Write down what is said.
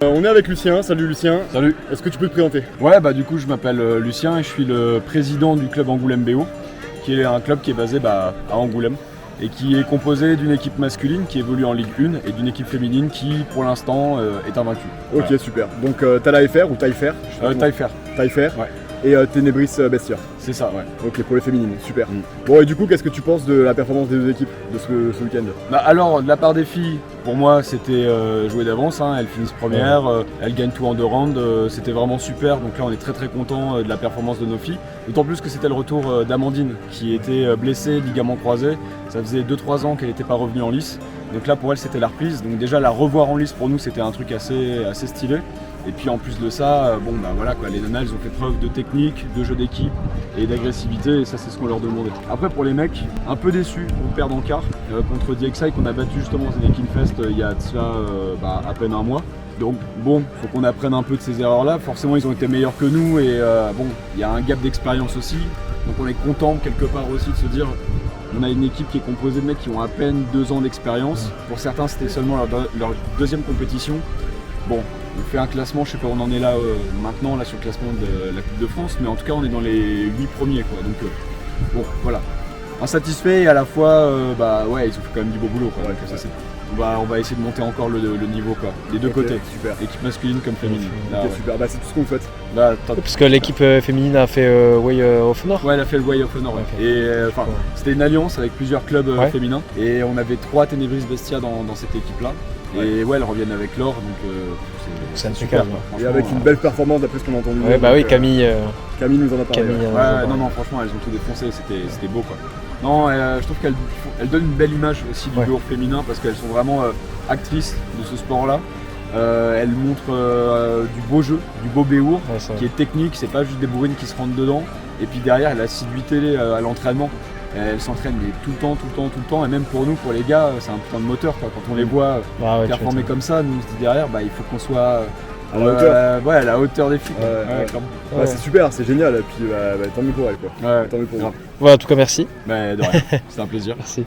On est avec Lucien, salut Lucien. Salut. Est-ce que tu peux te présenter? Ouais, du coup je m'appelle Lucien et je suis le président du club Angoulême BO, qui est un club qui est basé à Angoulême et qui est composé d'une équipe masculine qui évolue en Ligue 1 et d'une équipe féminine qui pour l'instant est invaincue. Ok, Voilà. super. Donc t'as la FR ou taille fer? Taille fer. Taille fer. Ouais. Et Ténébris Bestia. C'est ça, ouais. Ok, pour les féminines, super. Mm. Bon, et du coup, qu'est-ce que tu penses de la performance des deux équipes de ce week-end? Alors, de la part des filles, pour moi, c'était joué d'avance. Hein. Elles finissent première, elles gagnent tout en 2 rounds. C'était vraiment super. Donc là, on est très très content de la performance de nos filles. D'autant plus que c'était le retour d'Amandine, qui était blessée, ligament croisé. Ça faisait 2-3 ans qu'elle n'était pas revenue en lice. Donc là, pour elle, c'était la reprise. Donc déjà, la revoir en lice, pour nous, c'était un truc assez stylé. Et puis en plus de ça, voilà quoi, les nanas elles ont fait preuve de technique, de jeu d'équipe et d'agressivité et ça c'est ce qu'on leur demandait. Après pour les mecs, un peu déçus pour perdre en quart contre DXI qu'on a battu justement au Zenekin Fest il y a de cela à peine un mois. Donc bon, faut qu'on apprenne un peu de ces erreurs là. Forcément ils ont été meilleurs que nous et il y a un gap d'expérience aussi. Donc on est content quelque part aussi de se dire on a une équipe qui est composée de mecs qui ont à peine 2 ans d'expérience. Pour certains c'était seulement leur deuxième compétition. Bon, on fait un classement, je sais pas où on en est là maintenant là sur le classement de la Coupe de France, mais en tout cas on est dans les 8 premiers quoi. Donc bon voilà. Insatisfait et à la fois ouais ils ont fait quand même du beau boulot quoi. Ouais, Donc, ça, on va essayer de monter encore le niveau quoi. Les deux côtés. Super. Équipe masculine comme féminine. Là, Ok, ouais. super. Bah, c'est tout ce qu'on souhaite. Là, top. Parce que l'équipe féminine a fait Way of Honor. Ouais, elle a fait le Way of Honor. Ouais. Ok. Et c'était une alliance avec plusieurs clubs Ouais. féminins. Et on avait 3 Ténébris Bestia dans cette équipe-là. Et ouais, elles reviennent avec l'or, donc C'est super. impeccable. Quoi. Et avec une belle performance d'après ce qu'on a entendu. Ouais, bah oui, Camille. Camille nous en a parlé. Camille, ouais. Ouais, non, franchement, elles ont tout défoncé, c'était beau quoi. Non, je trouve qu'elles donnent une belle image aussi du jour féminin parce qu'elles sont vraiment actrices de ce sport-là. Elles montrent du beau jeu, du beau béour, Ouais, ça. qui est technique, c'est pas juste des bourrines qui se rentrent dedans. Et puis derrière, l'assiduité à l'entraînement. Elles s'entraînent tout le temps, et même pour nous, pour les gars, c'est un putain de moteur quoi. Quand on les voit Ah ouais, tu performer m'étonnes. comme ça, nous on se dit derrière, il faut qu'on soit À la hauteur. ouais, à la hauteur des filles. Ouais, clairement. Bah, c'est super, c'est génial. Et puis tant mieux pour elle quoi. Ouais, Tant mieux pour grave. vous. Voilà, en tout cas, merci. Mais de rien, c'était un plaisir. Merci.